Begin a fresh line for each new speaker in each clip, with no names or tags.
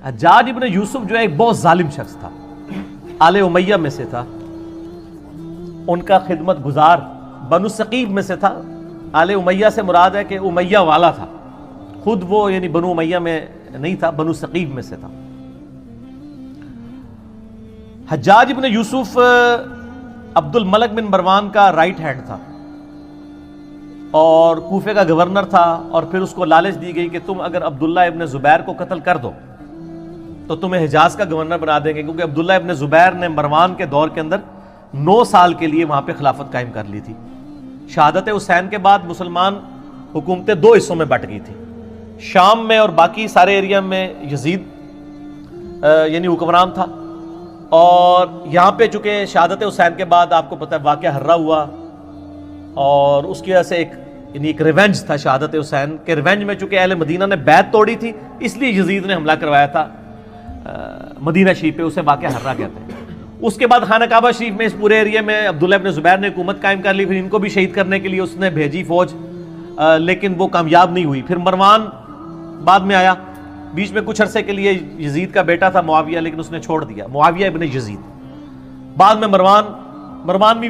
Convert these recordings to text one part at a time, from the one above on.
حجاج ابن یوسف جو ہے ایک بہت ظالم شخص تھا، آل امیہ میں سے تھا، ان کا خدمت گزار بنو ثقیف میں سے تھا۔ آل امیہ سے مراد ہے کہ امیہ والا تھا، خود وہ یعنی بنو امیہ میں نہیں تھا، بنو ثقیف میں سے تھا۔ حجاج ابن یوسف عبد الملک بن مروان کا رائٹ ہینڈ تھا اور کوفے کا گورنر تھا، اور پھر اس کو لالچ دی گئی کہ تم اگر عبداللہ ابن زبیر کو قتل کر دو تو تمہیں حجاز کا گورنر بنا دیں گے، کیونکہ عبداللہ ابن زبیر نے مروان کے دور کے اندر 9 سال کے لیے وہاں پہ خلافت قائم کر لی تھی۔ شہادت حسین کے بعد مسلمان حکومتیں 2 حصوں میں بٹ گئی تھی، شام میں اور باقی سارے ایریا میں یزید یعنی حکمران تھا، اور یہاں پہ چونکہ شہادت حسین کے بعد آپ کو پتہ ہے واقعہ ہررا ہوا، اور اس کی وجہ سے ایک ریونج تھا شہادت حسین کے ریونج میں، چونکہ اہل مدینہ نے بیعت توڑی تھی اس لیے یزید نے حملہ کروایا تھا مدینہ شریف پہ، اسے واقعہ ہررا کہتے ہیں۔ اس کے بعد خانہ کعبہ شریف میں اس پورے ایریا میں عبداللہ ابن زبیر نے حکومت قائم کر لی، پھر ان کو بھی شہید کرنے کے لیے اس نے بھیجی فوج، لیکن وہ کامیاب نہیں ہوئی۔ پھر مروان بعد میں آیا، بیچ میں کچھ عرصے کے لیے یزید کا بیٹا تھا معاویہ، لیکن اس نے چھوڑ دیا، معاویہ ابن یزید۔ بعد میں مروان بھی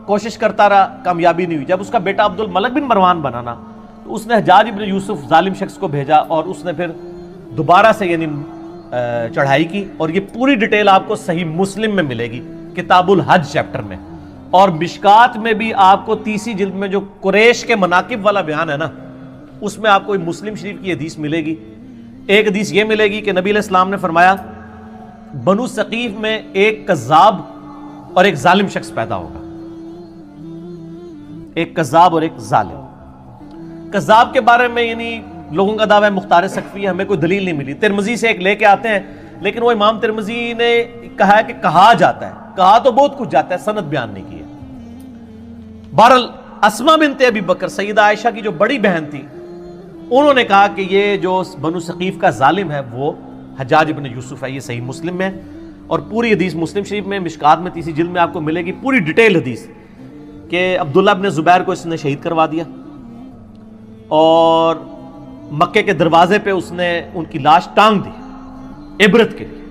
کوشش کرتا رہا، کامیابی نہیں ہوئی۔ جب اس کا بیٹا عبد الملک بن مروان بنا نا، تو اس نے حجاج ابن یوسف ظالم شخص کو بھیجا، اور اس نے پھر دوبارہ سے یعنی چڑھائی کی، اور یہ پوری ڈیٹیل آپ کو صحیح مسلم میں ملے گی کتاب الحج چیپٹر میں، اور مشکات میں بھی آپ کو 30 جلد میں جو قریش کے مناقب والا بیان ہے نا، اس میں آپ کو مسلم شریف کی حدیث ملے گی۔ ایک حدیث یہ ملے گی کہ نبی علیہ السلام نے فرمایا بنو ثقیف میں ایک کذاب اور ایک ظالم شخص پیدا ہوگا، ایک کذاب اور ایک ظالم۔ کذاب کے بارے میں یعنی لوگوں کا دعویٰ ہے مختار سقفی، ہمیں کوئی دلیل نہیں ملی، ترمذی سے ایک لے کے آتے ہیں، لیکن وہ امام ترمذی نے کہا ہے کہ کہا جاتا ہے، کہا تو بہت کچھ جاتا ہے، سند بیان نہیں کی ہے۔ بہرحال اسما بنت ابی بکر سیدہ عائشہ کی جو بڑی بہن تھی، انہوں نے کہا کہ یہ جو بنو ثقیف کا ظالم ہے وہ حجاج ابن یوسف ہے، یہ صحیح مسلم میں، اور پوری حدیث مسلم شریف میں مشکات میں 30 جلد میں آپ کو ملے گی پوری ڈیٹیل حدیث کہ عبداللہ ابن زبیر کو اس نے شہید کروا دیا، اور مکے کے دروازے پہ اس نے ان کی لاش ٹانگ دی عبرت کے لیے،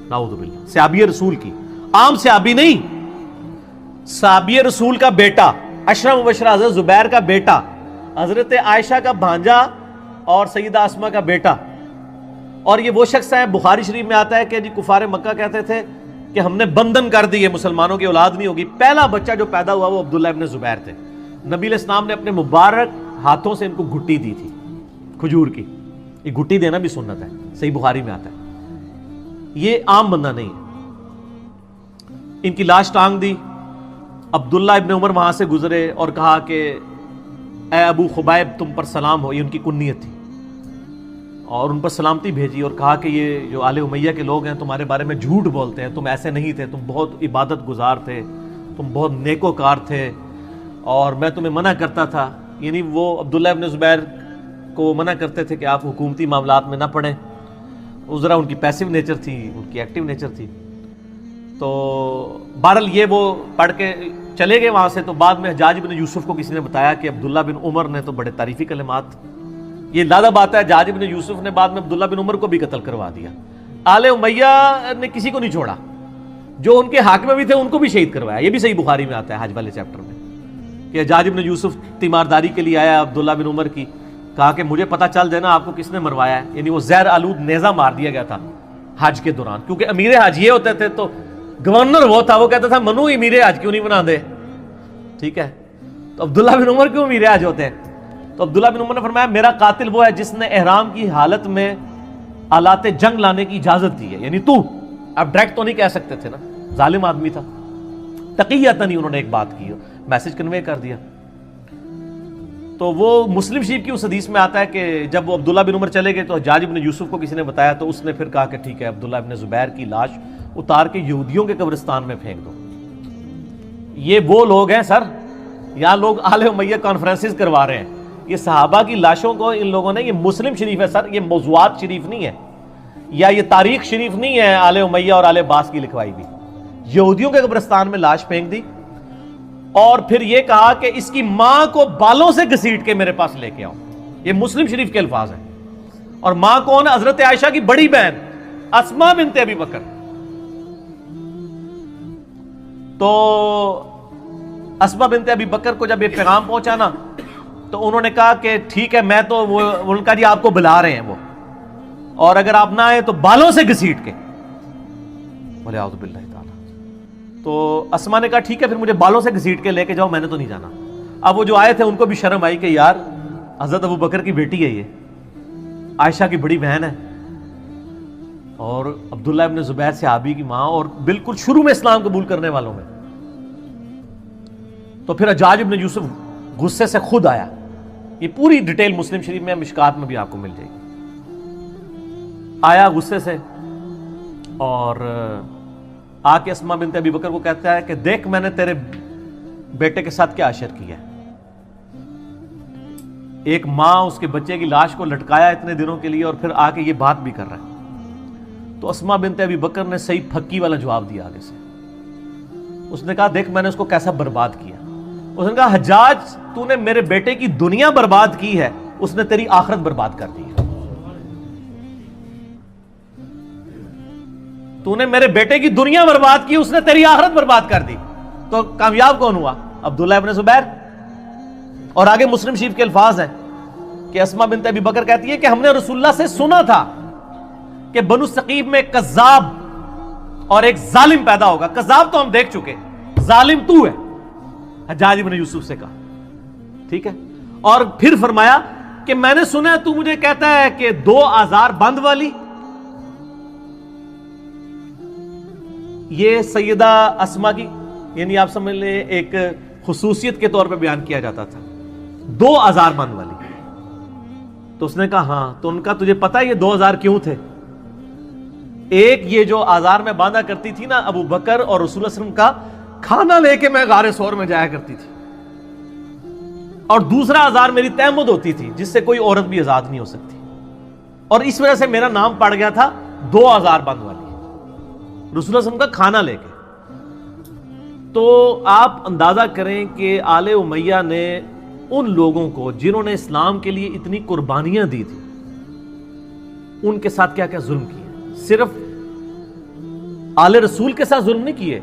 نعوذ باللہ، صحابی رسول کی، عام صحابی نہیں، صحابی رسول کا بیٹا، عشرہ مبشرہ حضرت زبیر کا بیٹا، حضرت عائشہ کا بھانجا اور سیدہ اسما کا بیٹا۔ اور یہ وہ شخص ہے، بخاری شریف میں آتا ہے کہ جی کفار مکہ کہتے تھے کہ ہم نے بندھن کر دی ہے، مسلمانوں کی اولاد نہیں ہوگی۔ پہلا بچہ جو پیدا ہوا وہ عبداللہ ابن زبیر تھے۔ نبی علیہ السلام نے اپنے مبارک ہاتھوں سے ان کو گھٹی دی تھی کھجور کی، یہ گھٹی دینا بھی سنت ہے، صحیح بخاری میں آتا ہے، یہ عام بندہ نہیں ہے۔ ان کی لاش ٹانگ دی، عبداللہ ابن عمر وہاں سے گزرے اور کہا کہ اے ابو خبیب تم پر سلام ہو، یہ ان کی کنیت تھی، اور ان پر سلامتی بھیجی، اور کہا کہ یہ جو آل امیہ کے لوگ ہیں تمہارے بارے میں جھوٹ بولتے ہیں، تم ایسے نہیں تھے، تم بہت عبادت گزار تھے، تم بہت نیکوکار تھے، اور میں تمہیں منع کرتا تھا، یعنی وہ عبداللہ ابن زبیر کو منع کرتے تھے کہ آپ حکومتی معاملات میں نہ پڑیں، ذرا ان کی پیسو نیچر تھی، ان کی ایکٹیو نیچر تھی۔ تو بہرحال یہ وہ پڑھ کے چلے گئے وہاں سے۔ تو بعد میں حجاج بن یوسف کو کسی نے بتایا کہ عبداللہ بن عمر نے تو بڑے تعریفی کلمات، یہ لادہ بات ہے، حجاج بن یوسف نے بعد میں عبداللہ بن عمر کو بھی قتل کروا دیا۔ آل امیہ نے کسی کو نہیں چھوڑا، جو ان کے حق میں بھی تھے ان کو بھی شہید کروایا، یہ بھی صحیح بخاری میں آتا ہے حج والے چیپٹر میں کہ حجاج بن یوسف تیمارداری کے لیے آیا عبداللہ بن عمر کی، کہا کہ مجھے پتہ چل جائے نا آپ کو کس نے مروایا ہے، یعنی وہ زہر آلود نیزہ مار دیا گیا تھا حج کے دوران، کیونکہ امیر حج یہ ہوتے تھے، تو گورنر وہ تھا، وہ کہتا تھا منو امیر حج کیوں نہیں بنا دے، ٹھیک ہے، تو عبداللہ بن عمر کیوں امیر حج ہوتے ہیں؟ تو عبداللہ بن عمر نے فرمایا میرا قاتل وہ ہے جس نے احرام کی حالت میں آلات جنگ لانے کی اجازت دی ہے، یعنی تو اب ڈائریکٹ تو نہیں کہہ سکتے تھے نا، ظالم آدمی تھا، تقیۃً ہی انہوں نے ایک بات کی، میسج کنوے کر دیا۔ تو وہ مسلم شریف کی اس حدیث میں آتا ہے کہ جب وہ عبداللہ بن عمر چلے گئے تو حجاج بن یوسف کو کسی نے بتایا، تو اس نے پھر کہا کہ ٹھیک ہے عبداللہ بن زبیر کی لاش اتار کے یہودیوں کے قبرستان میں پھینک دو۔ یہ وہ لوگ ہیں سر، یہاں لوگ آل امیہ کانفرنسز کروا رہے ہیں، یہ صحابہ کی لاشوں کو ان لوگوں نے، یہ مسلم شریف ہے سر، یہ موضوعات شریف نہیں ہے، یا یہ تاریخ شریف نہیں ہے آل امیہ اور آل عباس کی لکھوائی بھی، یہودیوں کے قبرستان میں لاش پھینک دی، اور پھر یہ کہا کہ اس کی ماں کو بالوں سے گھسیٹ کے میرے پاس لے کے آؤ، یہ مسلم شریف کے الفاظ ہیں۔ اور ماں کون ہے؟ حضرت عائشہ کی بڑی بہن اسما بنت ابی بکر. تو اسما بنت ابی بکر کو جب یہ پیغام پہنچا نا تو انہوں نے کہا کہ ٹھیک ہے میں تو ان کا جی آپ کو بلا رہے ہیں وہ, اور اگر آپ نہ آئے تو بالوں سے گھسیٹ کے. بولے اعوذ باللہ تعالی. تو اسما نے کہا ٹھیک ہے پھر مجھے بالوں سے گھسیٹ کے لے کے جاؤ, میں نے تو نہیں جانا. اب وہ جو آئے تھے ان کو بھی شرم آئی کہ یار حضرت ابو بکر کی بیٹی ہے, یہ عائشہ کی بڑی بہن ہے, اور عبداللہ ابن زبیر صحابی کی ماں, اور بالکل شروع میں اسلام قبول کرنے والوں میں. تو پھر حجاج ابن یوسف غصے سے خود آیا. یہ پوری ڈیٹیل مسلم شریف میں, مشکات میں بھی آپ کو مل جائے گی. آیا غصے سے اور آ کے اسما بنت ابی بکر کو کہتا ہے کہ دیکھ میں نے تیرے بیٹے کے ساتھ کیا اشر کیا ہے. ایک ماں اس کے بچے کی لاش کو لٹکایا اتنے دنوں کے لیے, اور پھر آ کے یہ بات بھی کر رہا ہے. تو اسما بنت ابی بکر نے صحیح پھکی والا جواب دیا آگے سے. اس نے کہا دیکھ میں نے اس کو کیسا برباد کیا. اس نے کہا حجاج تو نے میرے بیٹے کی دنیا برباد کی ہے, اس نے تیری آخرت برباد کر دی ہے. تو نے میرے بیٹے کی دنیا برباد کی, اس نے تیری آخرت برباد کر دی. تو کامیاب کون ہوا؟ عبداللہ ابن زبیر. اور آگے مسلم شریف کے الفاظ ہیں کہ اسما بنت ابی بکر کہتی ہے کہ ہم نے رسول اللہ سے سنا تھا کہ بنو ثقیف میں ایک کذاب اور ایک ظالم پیدا ہوگا. کذاب تو ہم دیکھ چکے, ظالم تو ہے. حجاج ابن یوسف سے کہا ٹھیک ہے. اور پھر فرمایا کہ میں نے سنا تو مجھے کہتا ہے کہ 2 آزار بند والی. یہ سیدہ اسما کی یعنی آپ سمجھ لیں ایک خصوصیت کے طور پہ بیان کیا جاتا تھا, 2 آزار بند والی. تو اس نے کہا ہاں. تو ان کا تجھے پتا یہ 2 آزار کیوں تھے؟ ایک یہ جو آزار میں باندھا کرتی تھی نا ابو بکر اور رسول اللہ صلی اللہ علیہ وسلم کا کھانا لے کے میں غار ثور میں جایا کرتی تھی, اور دوسرا آزار میری تیمد ہوتی تھی جس سے کوئی عورت بھی آزاد نہیں ہو سکتی, اور اس وجہ سے میرا نام پڑ گیا تھا 2 آزار بند والی, رسول اللہ صلی اللہ علیہ وسلم کا کھانا لے کے. تو آپ اندازہ کریں کہ آل امیہ نے ان لوگوں کو جنہوں نے اسلام کے لیے اتنی قربانیاں دی تھی ان کے ساتھ کیا کیا ظلم کیے. صرف آل رسول کے ساتھ ظلم نہیں کیے,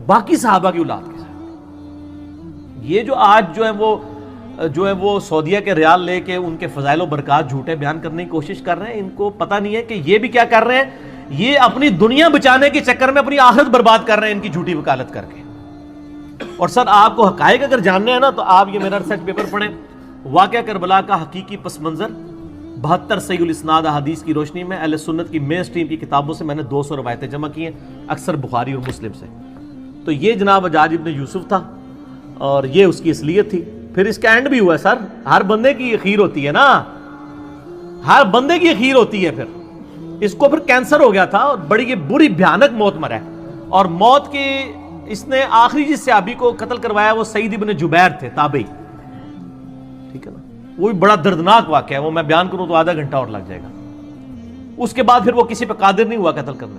باقی صحابہ کی اولاد کے ساتھ. یہ جو آج جو ہے وہ سعودیہ کے ریال لے کے ان کے فضائل و برکات جھوٹے بیان کرنے کی کوشش کر رہے ہیں, ان کو پتہ نہیں ہے کہ یہ بھی کیا کر رہے ہیں, یہ اپنی دنیا بچانے کے چکر میں اپنی آخرت برباد کر رہے ہیں ان کی جھوٹی وکالت کر کے. اور سر آپ کو حقائق اگر جاننے ہیں نا تو آپ یہ میرا ریسرچ پیپر پڑھیں, واقعہ کربلا کا حقیقی پس منظر 72 صحیح الاسناد احادیث کی روشنی میں اہل سنت کی مین سٹریم کی کتابوں سے میں نے 200 روایتیں جمع کی ہیں, اکثر بخاری اور مسلم سے. تو یہ جناب حجاج ابن یوسف تھا اور یہ اس کی اصلیت تھی. پھر اس کا اینڈ بھی ہوا ہے سر, ہر بندے کی اخیر ہوتی ہے نا, ہر بندے کی اخیر ہوتی ہے. پھر اس کو پھر کینسر ہو گیا تھا اور بڑی یہ بری بھیانک موت مرا ہے, اور موت کی اس نے آخری جس صحابی کو قتل کروایا وہ سعید ابن جبیر تھے تابعی, ٹھیک ہے نا. وہ بھی بڑا دردناک واقعہ ہے, وہ میں بیان کروں تو آدھا گھنٹہ اور لگ جائے گا. اس کے بعد پھر وہ کسی پہ قادر نہیں ہوا قتل کرنے.